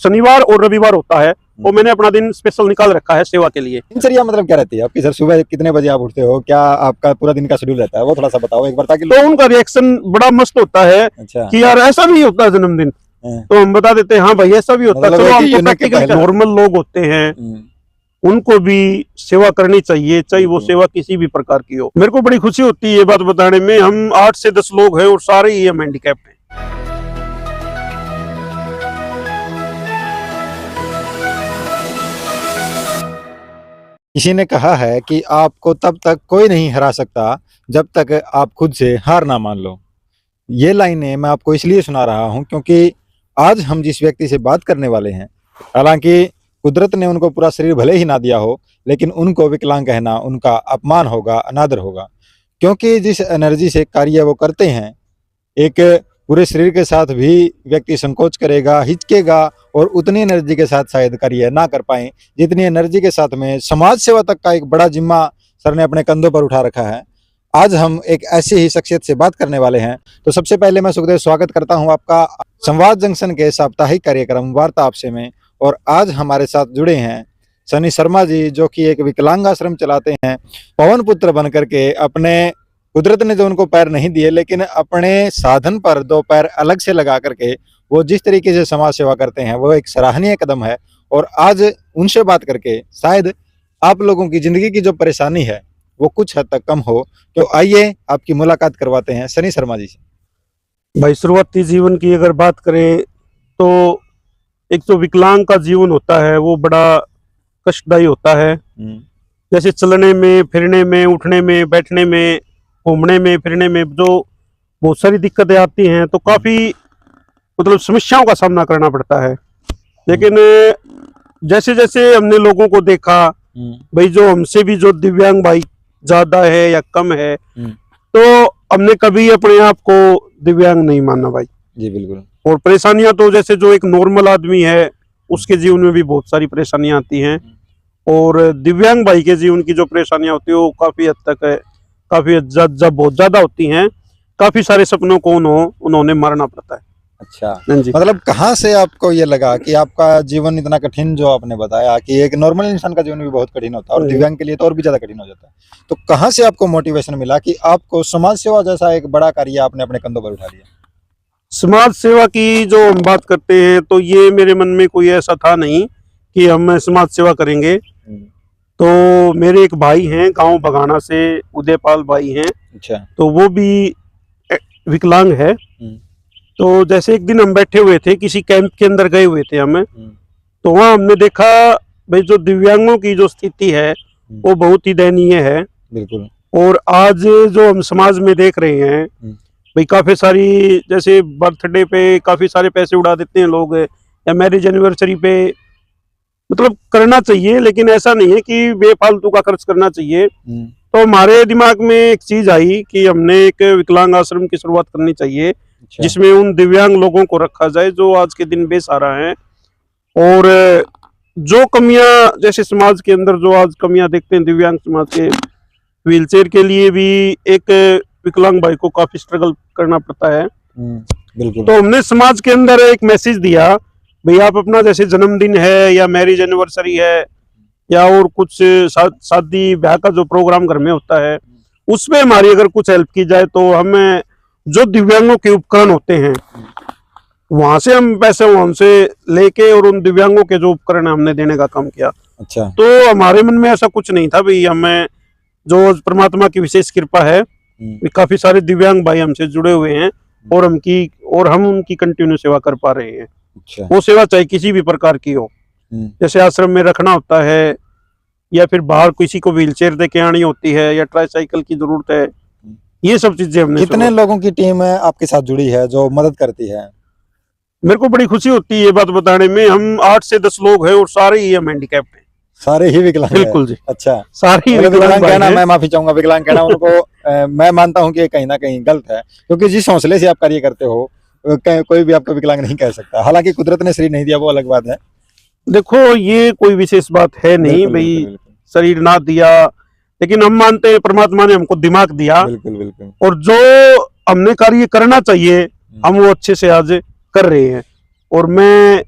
शनिवार और रविवार होता है, वो मैंने अपना दिन स्पेशल निकाल रखा है सेवा के लिए। दिनचर्या मतलब क्या रहती है आपकी सर? सुबह कितने बजे आप उठते हो, क्या आपका पूरा दिन का शेड्यूल रहता है, वो थोड़ा सा बताओ एक बार ताकि। तो उनका रिएक्शन बड़ा मस्त होता है अच्छा। कि यार ऐसा भी होता है जन्मदिन, तो हम बता देते हैं हाँ भाई ऐसा भी होता है। मतलब चलो है कि हम तो यूनिक के प्रैक्टिकल नॉर्मल लोग होते हैं, उनको भी सेवा करनी चाहिए, चाहे वो सेवा किसी भी प्रकार की हो। मेरे को बड़ी खुशी होती है ये बात बताने में। हम 8 से 10 लोग हैं और सारे ही हम हैंडीकैप हैं। किसी ने कहा है कि आपको तब तक कोई नहीं हरा सकता जब तक आप खुद से हार ना मान लो। ये लाइनें मैं आपको इसलिए सुना रहा हूं क्योंकि आज हम जिस व्यक्ति से बात करने वाले हैं, हालांकि कुदरत ने उनको पूरा शरीर भले ही ना दिया हो, लेकिन उनको विकलांग कहना उनका अपमान होगा, अनादर होगा। क्योंकि जिस एनर्जी से कार्य वो करते हैं, एक पूरे शरीर के साथ भी व्यक्ति संकोच करेगा, हिचकेगा और उतनी एनर्जी के साथ शायद कार्य ना कर पाए जितनी एनर्जी के साथ में समाज सेवा तक का एक बड़ा जिम्मा सर ने अपने कंधों पर उठा रखा है। आज हम एक ऐसी ही शख्सियत से बात करने वाले हैं। तो सबसे पहले मैं सुखदेव स्वागत करता हूं आपका संवाद जंक्शन के साप्ताहिक कार्यक्रम वार्ता आपसे में। और आज हमारे साथ जुड़े हैं सनी शर्मा जी, जो कि एक विकलांग आश्रम चलाते हैं, पवन पुत्र बन करके। अपने कुदरत ने जो उनको पैर नहीं दिए, लेकिन अपने साधन पर 2 पैर अलग से लगा करके वो जिस तरीके से समाज सेवा करते हैं वो एक सराहनीय कदम है। और आज उनसे बात करके शायद आप लोगों की जिंदगी की जो परेशानी है वो कुछ हद तक कम हो। तो आइए आपकी मुलाकात करवाते हैं सनी शर्मा जी से। भाई शुरुआती जीवन की अगर बात करें तो एक तो विकलांग का जीवन होता है वो बड़ा कष्टदायी होता है। जैसे चलने में, फिरने में, उठने में, बैठने में, घूमने में, फिरने में जो बहुत सारी दिक्कतें आती हैं, तो काफी मतलब समस्याओं का सामना करना पड़ता है। लेकिन जैसे जैसे हमने लोगों को देखा, भाई जो हमसे भी जो दिव्यांग भाई ज्यादा है या कम है, तो हमने कभी अपने आप को दिव्यांग नहीं माना भाई जी। बिल्कुल। और परेशानियां तो जैसे जो एक नॉर्मल आदमी है उसके जीवन में भी बहुत सारी परेशानियां आती हैं, और दिव्यांग भाई के जीवन की जो परेशानियां होती है वो काफी हद तक है, काफी जब बहुत ज्यादा होती हैं। काफी सारे सपनों को उन्होंने मारना पड़ता है। अच्छा जी। मतलब कहाँ से आपको ये लगा कि आपका जीवन इतना कठिन, जो आपने बताया कि एक नॉर्मल इंसान का जीवन भी बहुत कठिन होता है और दिव्यांग के लिए तो और भी ज्यादा कठिन हो जाता है, तो कहाँ से आपको मोटिवेशन मिला कि आपको समाज सेवा जैसा एक बड़ा कार्य आपने अपने कंधों पर उठा लिया? समाज सेवा की जो हम बात करते हैं तो ये मेरे मन में कोई ऐसा था नहीं कि हम समाज सेवा करेंगे। तो मेरे एक भाई हैं गांव बगाना से, उदयपाल भाई हैं। अच्छा। तो वो भी विकलांग है। तो जैसे एक दिन हम बैठे हुए थे, किसी कैंप के अंदर गए हुए थे हमें, तो वहाँ हमने देखा भाई जो दिव्यांगों की जो स्थिति है वो बहुत ही दयनीय है। बिल्कुल। और आज जो हम समाज में देख रहे हैं भाई, काफी सारी जैसे बर्थडे पे काफी सारे पैसे उड़ा देते हैं लोग, या मैरिज एनिवर्सरी पे, मतलब करना चाहिए लेकिन ऐसा नहीं है कि बेफालतू का खर्च करना चाहिए। तो हमारे दिमाग में एक चीज आई कि हमने एक विकलांग आश्रम की शुरुआत करनी चाहिए। अच्छा। जिसमें उन दिव्यांग लोगों को रखा जाए जो आज के दिन बेसहारा हैं, और जो कमियां जैसे समाज के अंदर जो आज कमियां देखते हैं दिव्यांग समाज के, व्हीलचेयर के लिए भी एक विकलांग भाई को काफी स्ट्रगल करना पड़ता है। बिल्कुल। तो हमने समाज के अंदर एक मैसेज दिया, भाई आप अपना जैसे जन्मदिन है या मैरिज एनिवर्सरी है या और कुछ शादी ब्याह का जो प्रोग्राम घर में होता है, उसमें हमारी अगर कुछ हेल्प की जाए तो हमें जो दिव्यांगों के उपकरण होते हैं वहां से हम पैसे हमसे लेके और उन दिव्यांगों के जो उपकरण हमने देने का काम किया। अच्छा। तो हमारे मन में ऐसा कुछ नहीं था भाई, हमें जो परमात्मा की विशेष कृपा है, काफी सारे दिव्यांग भाई हमसे जुड़े हुए हैं और हम उनकी कंटिन्यू सेवा कर पा रहे हैं। अच्छा। वो सेवा चाहे किसी भी प्रकार की हो, जैसे आश्रम में रखना होता है या फिर बाहर किसी को व्हीलचेयर दे के आनी होती है या ट्राईसाइकिल की जरूरत है, ये सब चीजें हमने। कितने लोगों की टीम आपके साथ जुड़ी है जो मदद करती है? मेरे को बड़ी खुशी होती है ये बात बताने में। हम 8 से 10 लोग हैं और सारे ही हम हैंडीकैप हैं। सारे ही विकलांग? बिल्कुल जी। अच्छा। सारे ही विकलांग कहना, मैं माफी चाहूंगा, विकलांग कहना उनको मैं मानता हूं कि कहीं ना कहीं गलत है, क्योंकि जिस हौसले से आप कार्य करते हो कोई भी आपको विकलांग नहीं कह सकता। हालांकि कुदरत ने शरीर नहीं दिया वो अलग बात है। देखो ये कोई विशेष बात है नहीं भाई, शरीर ना दिया, लेकिन हम मानते हैं परमात्मा ने हमको दिमाग दिया। बिल्कुल बिल्कुल। और जो हमने कार्य करना चाहिए हम वो अच्छे से आज कर रहे हैं। और मैं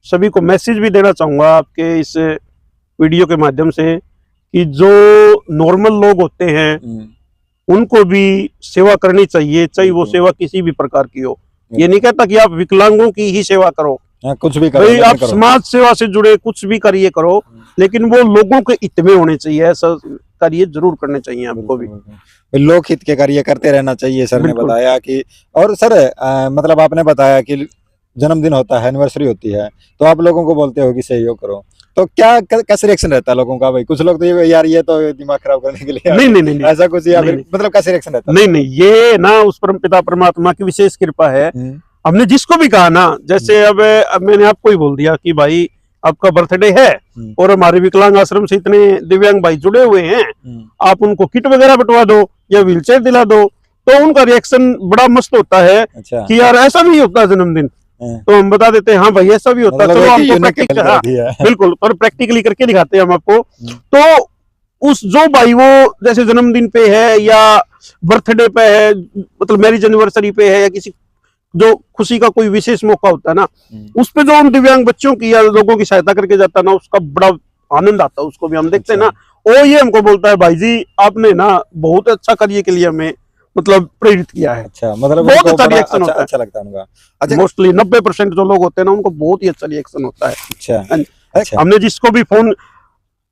सभी को मैसेज भी देना चाहूंगा आपके इस वीडियो के माध्यम से कि जो नॉर्मल लोग होते हैं उनको भी सेवा करनी चाहिए, चाहे वो सेवा किसी भी प्रकार की हो। ये नहीं कहता कि आप विकलांगों की ही सेवा करो, कुछ भी करो, भाई आप समाज सेवा से जुड़े कुछ भी करिए करो, लेकिन वो लोगों के हित में होने चाहिए। ऐसा कार्य जरूर करने चाहिए आपको भी। लोक हित के कार्य करते रहना चाहिए। सर ने बताया कि, और सर मतलब आपने बताया कि जन्मदिन होता है, एनिवर्सरी होती है, तो आप लोगों को बोलते हो कि सहयोग करो, तो क्या कैसे रिएक्शन रहता है लोगों का? भाई कुछ लोग तो ये यार ये तो दिमाग खराब करने के लिए नहीं ऐसा कुछ, या फिर मतलब कैसे रिएक्शन रहता है? नहीं, ये ना उस परम पिता परमात्मा की विशेष कृपा है। हमने जिसको भी कहा ना, जैसे अब मैंने आपको ही बोल दिया कि भाई आपका बर्थडे है और हमारे विकलांग आश्रम से इतने दिव्यांग भाई जुड़े हुए हैं, आप उनको किट वगैरह बंटवा दो या व्हीलचेयर दिला दो, तो उनका रिएक्शन बड़ा मस्त होता है। अच्छा। कि यार ऐसा भी होता है जन्मदिन, तो हम बता देते हैं हाँ भाई ऐसा भी होता है, चलो आपको बिल्कुल, पर प्रैक्टिकली करके दिखाते हैं हम आपको। तो उस जो भाई वो जैसे जन्मदिन पे है या बर्थडे पे है, मतलब मैरिज एनिवर्सरी पे है, या किसी जो खुशी का कोई विशेष मौका होता है ना, उस पे जो उन दिव्यांग बच्चों की या लोगों की सहायता करके जाता है ना, उसका बड़ा आनंद आता है। उसको भी हम देखते हैं ना, वो ये हमको बोलता है भाई जी आपने ना बहुत अच्छा कार्य के लिए हमें मतलब प्रेरित किया है। अच्छा, मतलब बहुत अच्छा रिएक्शन होता है। अच्छा लगता है उनका। अच्छा, मोस्टली 90% जो लोग होते हैं ना, उनको बहुत ही अच्छा रिएक्शन होता है। अच्छा, हमने जिसको भी फोन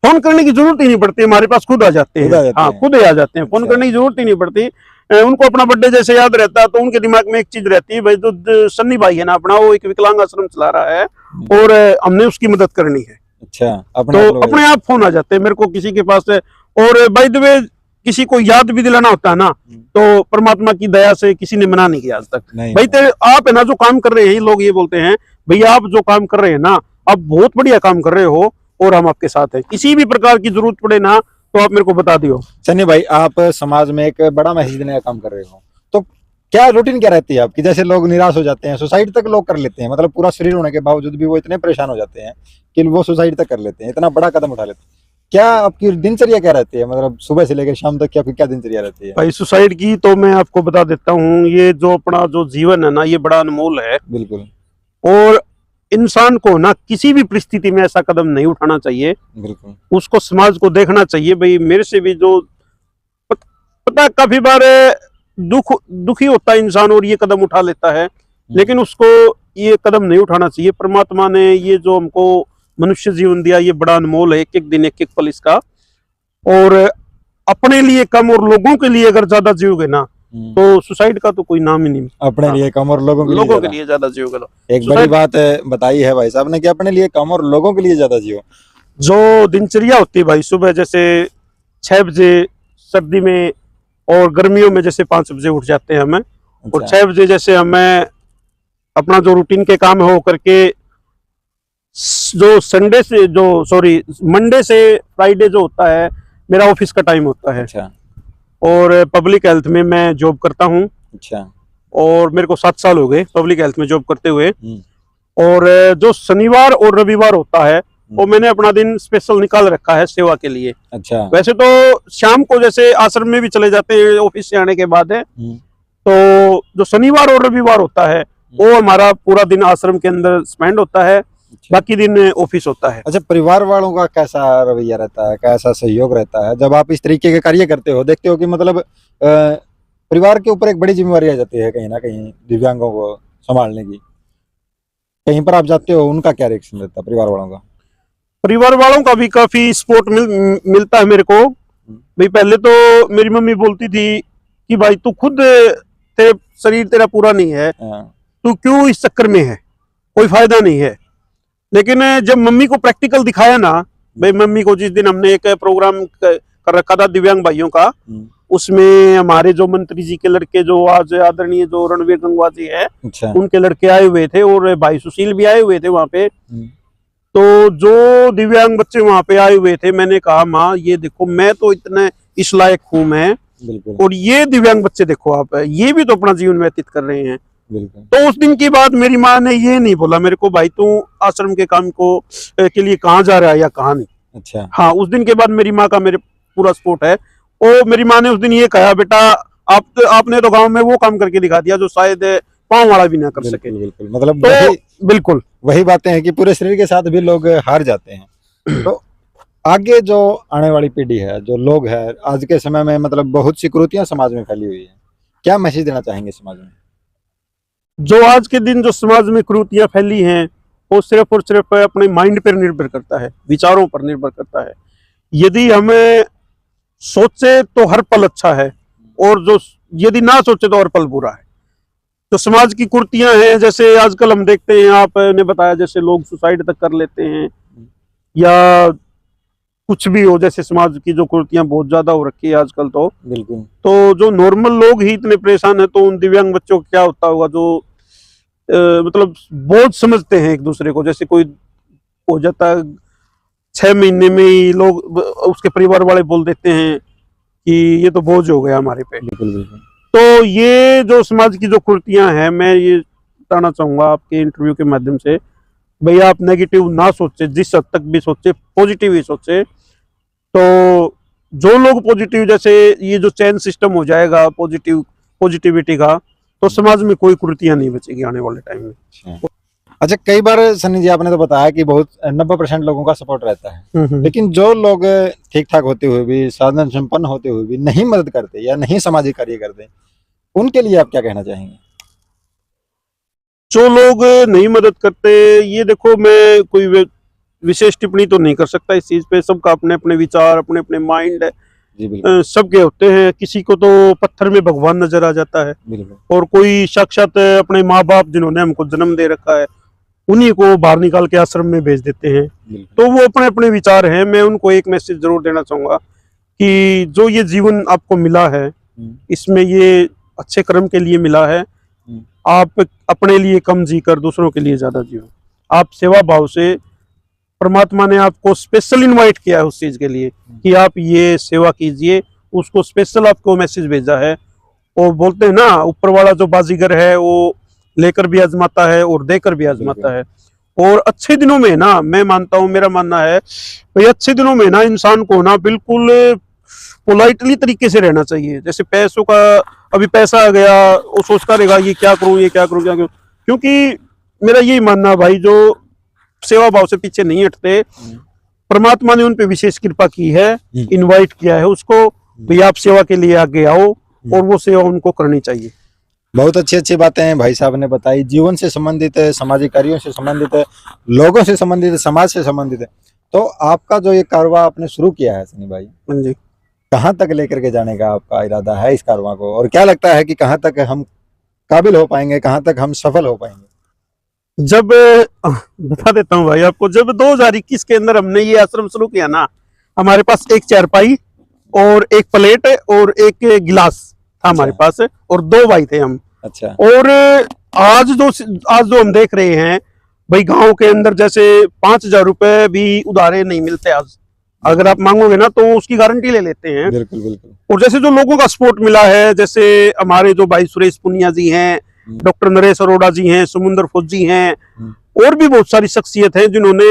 करने की जरूरत ही नहीं पड़ती, हमारे पास खुद आ जाते हैं। हाँ, खुद आ जाते हैं, फोन करने की जरूरत ही नहीं पड़ती। उनको अपना बर्थडे जैसे याद रहता है, तो उनके दिमाग में एक चीज रहती है, भाई जो सन्नी भाई है ना अपना, वो एक विकलांग आश्रम चला रहा है और हमने उसकी मदद करनी है। अच्छा, तो अपने आप फोन आ जाते हैं मेरे को किसी के पास है। और बाय द वे किसी को याद भी दिलाना होता है ना, तो परमात्मा की दया से किसी ने मना नहीं किया आज तक। भाई तेरे आप है ना जो काम कर रहे हैं, लोग ये बोलते हैं भैया आप जो काम कर रहे हैं ना, आप बहुत बढ़िया काम कर रहे हो और हम आपके साथ हैं। किसी भी प्रकार की जरूरत पड़े ना, तो आप मेरे को बता दियो। सन्नी भाई, आप समाज में एक बड़ा मैसेज देने का काम कर रहे हो, तो क्या रूटीन क्या रहती है आपकी? जैसे लोग निराश हो जाते हैं, सुसाइड तक लोग कर लेते हैं, मतलब पूरा शरीर होने के बावजूद भी वो इतने परेशान हो जाते हैं कि वो सुसाइड तक कर लेते हैं, इतना बड़ा कदम उठा लेते हैं। क्या आपकी दिनचर्या क्या रहती है, मतलब सुबह से लेकर शाम तक क्या दिनचर्या रहती है? भाई सुसाइड की तो मैं आपको बता देता हूँ, ये जो अपना जो जीवन है ना, ये बड़ा अनमोल है। बिल्कुल। और इंसान को ना किसी भी परिस्थिति में ऐसा कदम नहीं उठाना चाहिए। बिल्कुल। उसको समाज को देखना चाहिए, भाई मेरे से भी जो पता काफी बार दुखी होता है इंसान और ये कदम उठा लेता है, लेकिन उसको ये कदम नहीं उठाना चाहिए। परमात्मा ने ये जो हमको मनुष्य जीवन दिया, ये बड़ा अनमोल है, एक एक दिन एक एक पल इसका। और अपने लिए कम और लोगों के लिए अगर ज्यादा जियोगे ना, तो सुसाइड का तो कोई नाम ही नहीं। अपने लिए कम और लोगों के लिए ज्यादा जियोगे। एक बड़ी बात बताई है भाई साहब ने कि अपने लिए कम और लोगों के लिए ज्यादा जियो। जो दिनचर्या होती है भाई, सुबह जैसे 6 बजे सर्दी में, और गर्मियों में जैसे 5 बजे उठ जाते हैं हमें। अच्छा। और 6 बजे जैसे हमें अपना जो रूटीन के काम हो करके, जो मंडे से फ्राइडे जो होता है मेरा ऑफिस का टाइम होता है। अच्छा। और पब्लिक हेल्थ में मैं जॉब करता हूँ। अच्छा। और मेरे को 7 साल हो गए पब्लिक हेल्थ में जॉब करते हुए। और जो शनिवार और रविवार होता है, वो मैंने अपना दिन स्पेशल निकाल रखा है सेवा के लिए। अच्छा। वैसे तो शाम को जैसे आश्रम में भी चले जाते हैं ऑफिस से आने के बाद है, तो जो शनिवार और रविवार होता है वो हमारा पूरा दिन आश्रम के अंदर स्पेंड होता है। अच्छा। बाकी दिन ऑफिस होता है। अच्छा, परिवार वालों का कैसा रवैया रहता है, कैसा सहयोग रहता है जब आप इस तरीके के कार्य करते हो? देखते हो कि मतलब परिवार के ऊपर एक बड़ी जिम्मेवारी आ जाती है कहीं ना कहीं दिव्यांगों को संभालने की। कहीं पर आप जाते हो, उनका क्या रिएक्शन रहता है परिवार वालों का? परिवार वालों का भी काफी सपोर्ट मिलता है मेरे को। भाई पहले तो मेरी मम्मी बोलती थी कि भाई तू खुद, तेरे शरीर तेरा पूरा नहीं है, तू क्यों इस चक्कर में है, कोई फायदा नहीं है। लेकिन जब मम्मी को प्रैक्टिकल दिखाया ना, भाई मम्मी को जिस दिन हमने एक प्रोग्राम कर रखा था दिव्यांग भाइयों का, उसमें हमारे जो मंत्री जी के लड़के, जो आज आदरणीय जो रणवीर गंगवा जी है, उनके लड़के आए हुए थे और भाई सुशील भी आए हुए थे वहां पे। तो जो दिव्यांग बच्चे वहां पे आए हुए थे, मैंने कहा माँ ये देखो, मैं तो इतने इस लायक हूँ मैं, और ये दिव्यांग बच्चे देखो आप, ये भी तो अपना जीवन व्यतीत कर रहे हैं। तो उस दिन के बाद मेरी माँ ने ये नहीं बोला मेरे को भाई तू आश्रम के काम को के लिए कहाँ जा रहा है या कहाँ नहीं। अच्छा। हाँ, उस दिन के बाद मेरी माँ का मेरे पूरा सपोर्ट है। और मेरी माँ ने उस दिन ये कहा बेटा आपने तो गांव में वो काम करके दिखा दिया जो शायद पांव वाला भी ना कर सके। बिल्कुल बिल्कुल, मतलब तो बिल्कुल वही बातें हैं कि पूरे शरीर के साथ भी लोग हार जाते हैं। तो आगे जो आने वाली पीढ़ी है, जो लोग है आज के समय में, मतलब बहुत सी कुरीतियां समाज में फैली हुई है, क्या मैसेज देना चाहेंगे समाज में? जो आज के दिन जो समाज में कुरीतियां फैली हैं वो सिर्फ और सिर्फ अपने माइंड पर निर्भर करता है, विचारों पर निर्भर करता है। यदि हमें सोचे तो हर पल अच्छा है, और जो यदि ना सोचे तो हर पल बुरा है। तो समाज की कुरीतियां हैं, जैसे आजकल हम देखते हैं, आपने बताया जैसे लोग सुसाइड तक कर लेते हैं, या कुछ भी हो, जैसे समाज की जो कुरीतियां बहुत ज्यादा हो रखी है आजकल। तो बिल्कुल। तो जो नॉर्मल लोग ही इतने परेशान है, तो उन दिव्यांग बच्चों को क्या होता होगा, जो मतलब बोझ समझते हैं एक दूसरे को। जैसे कोई हो जाता है 6 महीने में ही लोग, उसके परिवार वाले बोल देते हैं कि ये तो बोझ हो गया हमारे पे। बिल्कुल बिल्कुल। तो ये जो समाज की जो कुरीतियां हैं, मैं ये बताना चाहूंगा आपके इंटरव्यू के माध्यम से, भैया आप नेगेटिव ना सोचे, जिस हद तक भी सोचे पॉजिटिव ही सोचे। तो जो लोग पॉजिटिव, जैसे ये जो चैन सिस्टम हो जाएगा पॉजिटिविटी का, तो समाज में कोई कुरीतियां नहीं बचेगी आने वाले टाइम में। अच्छा, कई बार सन्नी जी आपने तो बताया कि बहुत 90% लोगों का सपोर्ट रहता है, लेकिन जो लोग ठीक ठाक होते हुए भी, साधन संपन्न होते हुए भी नहीं मदद करते या नहीं सामाजिक कार्य करते, उनके लिए आप क्या कहना चाहेंगे? जो लोग नहीं मदद करते, ये देखो, मैं कोई विशेष टिप्पणी तो नहीं कर सकता इस चीज पे। सबका अपने अपने विचार, अपने अपने माइंड है, जी बिल्कुल। सबके होते हैं। किसी को तो पत्थर में भगवान नजर आ जाता है, बिल्कुल। और कोई साक्षात अपने माँ बाप जिन्होंने हमको जन्म दे रखा है, उन्हीं को बाहर निकाल के आश्रम में भेज देते हैं। तो वो अपने अपने विचार हैं। मैं उनको एक मैसेज जरूर देना चाहूंगा कि जो ये जीवन आपको मिला है, इसमें ये अच्छे कर्म के लिए मिला है। आप अपने लिए कम जीकर दूसरों के लिए ज्यादा जियो। आप सेवा भाव से, परमात्मा ने आपको स्पेशल इनवाइट किया है उस चीज के लिए कि आप ये सेवा कीजिए। उसको स्पेशल आपको मैसेज भेजा है। और बोलते हैं ना, ऊपर वाला जो बाजीगर है वो लेकर भी आजमाता है और देकर भी आजमाता है। और अच्छे दिनों में ना, मैं मानता हूँ, मेरा मानना है भाई, अच्छे दिनों में ना इंसान को ना बिल्कुल पोलाइटली तरीके से रहना चाहिए। जैसे पैसों का, अभी पैसा आ गया, वो सोचता रहेगा ये क्या करूं, ये क्या करूं, क्या करूं। क्योंकि मेरा यही मानना भाई, जो सेवा भाव से पीछे नहीं हटते, परमात्मा ने उन पे विशेष कृपा की है, इनवाइट किया है उसको, भाई आप सेवा के लिए आगे आओ, और वो सेवा उनको करनी चाहिए। बहुत अच्छी अच्छी बातें हैं भाई साहब ने बताई, जीवन से संबंधित है, सामाजिक कार्यों से संबंधित है, लोगों से संबंधित है, समाज से संबंधित है। तो आपका जो ये कारवां आपने शुरू किया है सनी भाई, जी, कहाँ तक लेकर के जाने का आपका इरादा है इस कारवां को, और क्या लगता है कि कहाँ तक हम काबिल हो पाएंगे, कहाँ तक हम सफल हो पाएंगे? जब बता देता हूँ भाई आपको, जब 2021 के अंदर हमने ये आश्रम शुरू किया ना, हमारे पास एक चारपाई और एक प्लेट और एक गिलास था हमारे पास, और 2 भाई थे हम। अच्छा। और आज जो हम देख रहे हैं भाई, गांव के अंदर जैसे 5,000 रुपए भी उधारे नहीं मिलते आज। अगर आप मांगोगे ना तो उसकी गारंटी ले लेते हैं। बिल्कुल बिल्कुल। और जैसे जो लोगों का सपोर्ट मिला है, जैसे हमारे जो भाई सुरेश पुनिया जी हैं, डॉक्टर नरेश अरोड़ा जी हैं, समुंदर फौजी हैं, और भी बहुत सारी शख्सियत हैं जिन्होंने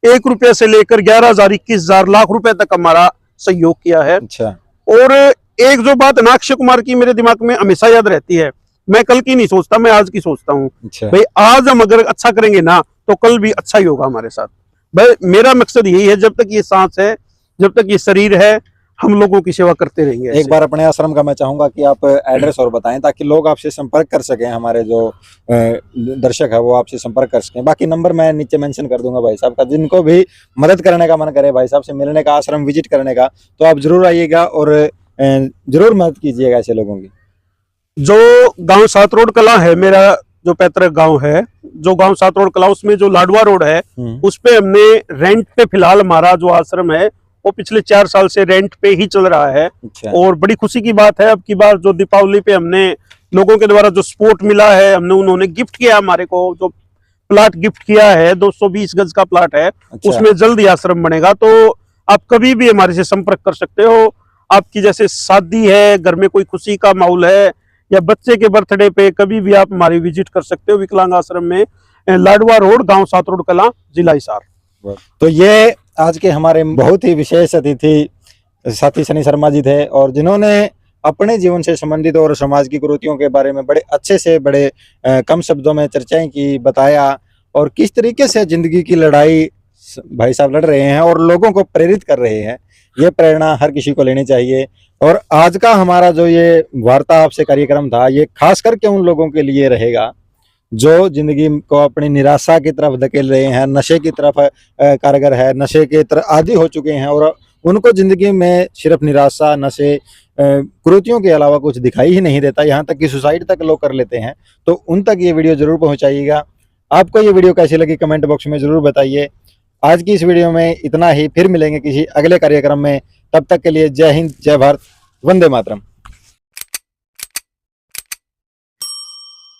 1 रुपये से लेकर 11,000, 21,000, लाख रुपए तक हमारा सहयोग किया है। अच्छा। और एक जो बात ना अक्षय कुमार की मेरे दिमाग में हमेशा याद रहती है, मैं कल की नहीं सोचता, मैं आज की सोचता हूँ। अच्छा। भाई आज हम अगर अच्छा करेंगे ना, तो कल भी अच्छा ही होगा हमारे साथ। भाई मेरा मकसद यही है, जब तक ये सांस है, जब तक ये शरीर है, हम लोगों की सेवा करते रहेंगे। एक बार अपने आश्रम का मैं चाहूंगा कि आप एड्रेस और बताएं, ताकि लोग आपसे संपर्क कर सकें, हमारे जो दर्शक है वो आपसे संपर्क कर सकें। बाकी नंबर मैं नीचे मेंशन कर दूंगा भाई साहब का, जिनको भी मदद करने का मन करे, भाई साहब से मिलने का, आश्रम विजिट करने का, तो आप जरूर आइएगा और जरूर मदद कीजिएगा ऐसे लोगों की। जो गांव 7 रोड कला है, मेरा जो पैतृक गांव है, जो गांव 7 रोड कला, उसमें जो लाडवा रोड है, उस पे हमने रेंट पे, फिलहाल हमारा जो आश्रम है वो पिछले 4 साल से रेंट पे ही चल रहा है। अच्छा। और बड़ी खुशी की बात है, अब की बार जो दीपावली पे हमने लोगों के द्वारा जो सपोर्ट मिला है, उन्होंने गिफ्ट किया हमारे को, जो प्लाट गिफ्ट किया है, 220 गज का प्लाट है। अच्छा। उसमें जल्द ही आश्रम बनेगा। तो आप कभी भी हमारे से संपर्क कर सकते हो। आपकी जैसे शादी है, घर में कोई खुशी का माहौल है, या बच्चे के बर्थडे पे, कभी भी आप हमारी विजिट कर सकते हो विकलांग आश्रम में, लाडवा रोड, गांव 7 रोड कला, जिला हिसार। तो ये आज के हमारे बहुत ही विशेष अतिथि साथी सनी शर्मा जी थे, और जिन्होंने अपने जीवन से संबंधित और समाज की कुरीतियों के बारे में बड़े अच्छे से, बड़े कम शब्दों में चर्चाएं की, बताया, और किस तरीके से जिंदगी की लड़ाई भाई साहब लड़ रहे हैं और लोगों को प्रेरित कर रहे हैं। ये प्रेरणा हर किसी को लेनी चाहिए। और आज का हमारा जो ये वार्ता आपसे कार्यक्रम था, ये खास करके उन लोगों के लिए रहेगा जो जिंदगी को अपनी निराशा की तरफ धकेल रहे हैं, नशे की तरफ कारगर है, नशे के तरफ आदी हो चुके हैं और उनको जिंदगी में सिर्फ निराशा, नशे, कुरीतियों के अलावा कुछ दिखाई ही नहीं देता, यहाँ तक कि सुसाइड तक लोग कर लेते हैं। तो उन तक ये वीडियो जरूर पहुंचाइएगा। आपको ये वीडियो कैसी लगी कमेंट बॉक्स में जरूर बताइए। आज की इस वीडियो में इतना ही, फिर मिलेंगे किसी अगले कार्यक्रम में। तब तक के लिए जय हिंद, जय भारत, वंदे मातरम।